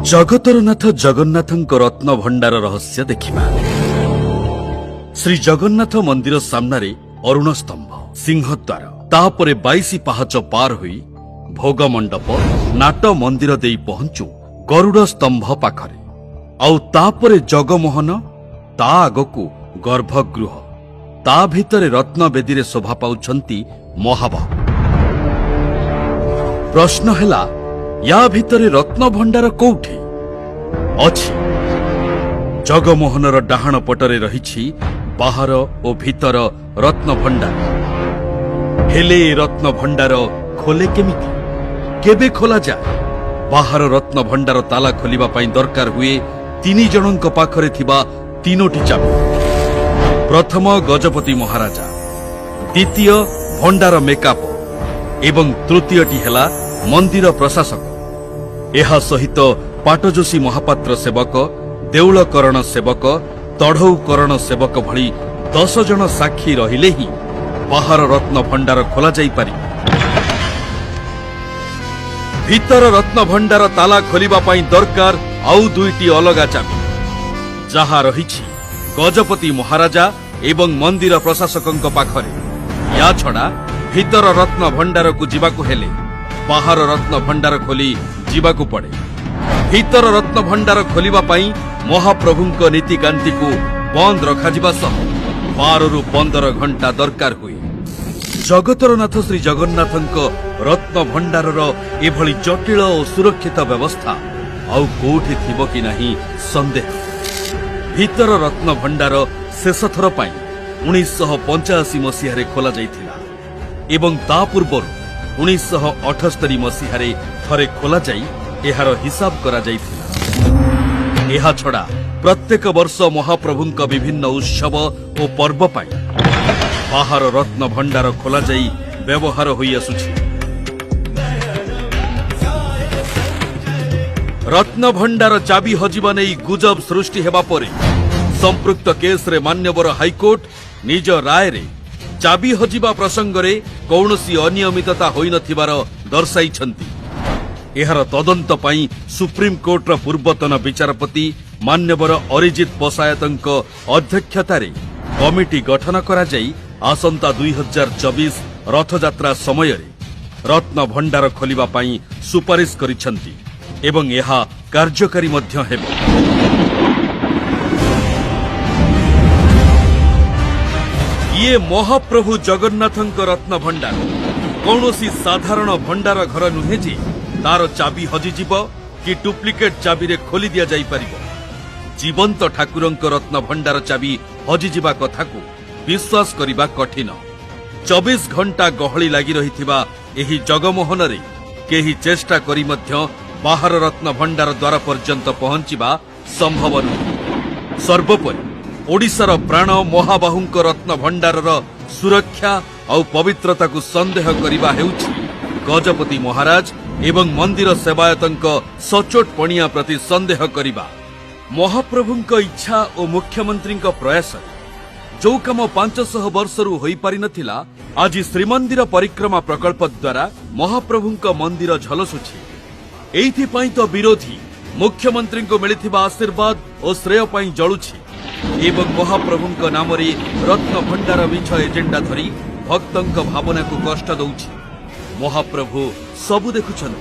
जगतर नाथ जगन्नाथଙ୍କ रत्न भंडार रहस्य देखिबा। श्री जगन्नाथ मंदिर सामने अरुण स्तंभ, सिंहद्वार, तापरे 22 पाहाच पार होई भोग मंडप, नाट मंदिर देई पहुंचु गरुड़ स्तंभ पाखरे। आउ तापरे जगमोहन, ता आगकु गर्भगृह, ता भितरे रत्न बेदी शोभा पाउछंती महाबाहु। प्रश्न हैला, या भितरे रत्न भंडार कोउठी अछि? जगमोहनर डाहाण पटरे रहिछि बाहर ओ भितर रत्न भंडार। हेले रत्न भंडार खोले केमिति, केबे खोला जाए? बाहर रत्न भंडार ताला खोलिबा पई दरकार हुए 3 जनक पाखरे थिबा 3टी चाबी। प्रथम गजपति महाराजा, द्वितीय भंडार मेकाप एवं तृतीयटी हेला मंदिर प्रशासक। एहा सहित पाटजोशी महापात्र सेवक, देउलकरण सेवक, तढ़ौकरण सेवक भली 10 जन साक्षी रहिले ही बाहर रत्न भंडार खोला जाई पारि। भीतर रत्न भंडार ताला खोलिबा पई दरकार आउ 2टी अलगा चाबी, जहा रहिछि गजपति महाराजा एवं मंदिर प्रशासकଙ୍କ पाखरे। या छडा भीतर रत्न भंडार को जीवाकु हेले बाहर रत्न भंडार खोली जीवाकु पड़े। भीतर रत्न भंडार खोलिबा पई महाप्रभुଙ୍କ नीतिकांति को बंद रखा जिबा सह 12 रु 15 घंटा दरकार हुए। जगतर नाथ श्री जगन्नाथଙ୍କ रत्न भंडारर एभली जटिल और सुरक्षित व्यवस्था आउ कोठी थिबो कि नहीं संदेह। भीतर रत्न भंडार शेष थर पई 1985 मसीहारे खोला जाइथिला एवं ता पूर्वरु 1978 मसीहारे थरे खोला जाई एहार हिसाब करा जाइथिला। एहा छडा प्रत्येक वर्ष महाप्रभुଙ୍କ विभिन्न उत्सव और पर्व पई बाहर रत्न भंडार खोला जाई व्यवहार होई आसुछि। रत्न भंडार चाबी हजिबा नै गुजब सृष्टि हेबा परे संपृक्त केस रे मान्यवर हाईकोर्ट निज राय रे चाबी हजिबा प्रसंग रे कौनसी अनियमितता होई नथिबार दर्शाइछंती। एहार तदंत पई सुप्रीम कोर्ट रा पूर्वतन विचारपति मान्यवर अरिजित पसायतଙ୍କ अध्यक्षतारे कमिटी गठन करा जाई आसंता 2024 रथयात्रा समय रे रत्न भंडार खोलिबा पई सुपारिश करिछंती एवं एहा कार्यकारी मध्य हेबो। ये महाप्रभु जगन्नाथଙ୍କ रत्न भंडार कौनसी साधारण भंडार घर नुहे जे तार चाबी हजिजिब कि डुप्लिकेट चाबी रे खोली दिया जाई परिबो। जीवंत ठाकुरଙ୍କ रत्न भंडार चाबी हजिजिबा कथा को विश्वास करिबा कठिन। 24 घंटा गहली लागि रहिथिबा एही जगमोहन रे केही चेष्टा करी मध्य बाहर रत्न भंडार द्वार पर्यंत पहुंचिबा संभव नुहे। सर्वोपरि ओडिशार प्राण महाबाहुଙ୍କ रत्न भंडारर सुरक्षा और पवित्रता को संदेह करिबा हेउछि गजपति महाराज एवं मंदिर सेवायतଙ୍କ सचोट पणिया प्रति संदेह करिबा। महाप्रभुଙ୍କ इच्छा और मुख्यमंत्रीଙ୍କ प्रयास जो काम 500 वर्षरु होई पारि नथिला आज श्रीमंदिर परिक्रमा प्रकल्प द्वारा महाप्रभुଙ୍କ मंदिर झलसुछि। एइथि पई तो विरोधी मुख्यमंत्रीଙ୍କୁ मिलिथिबा आशीर्वाद और श्रेय पई जळुछि एवं महाप्रभुଙ୍କ नामरे रत्न भंडार मिछ एजेंडा धरी भक्तଙ୍କ भावना को कष्ट दउछि। महाप्रभु सबु देखुछन।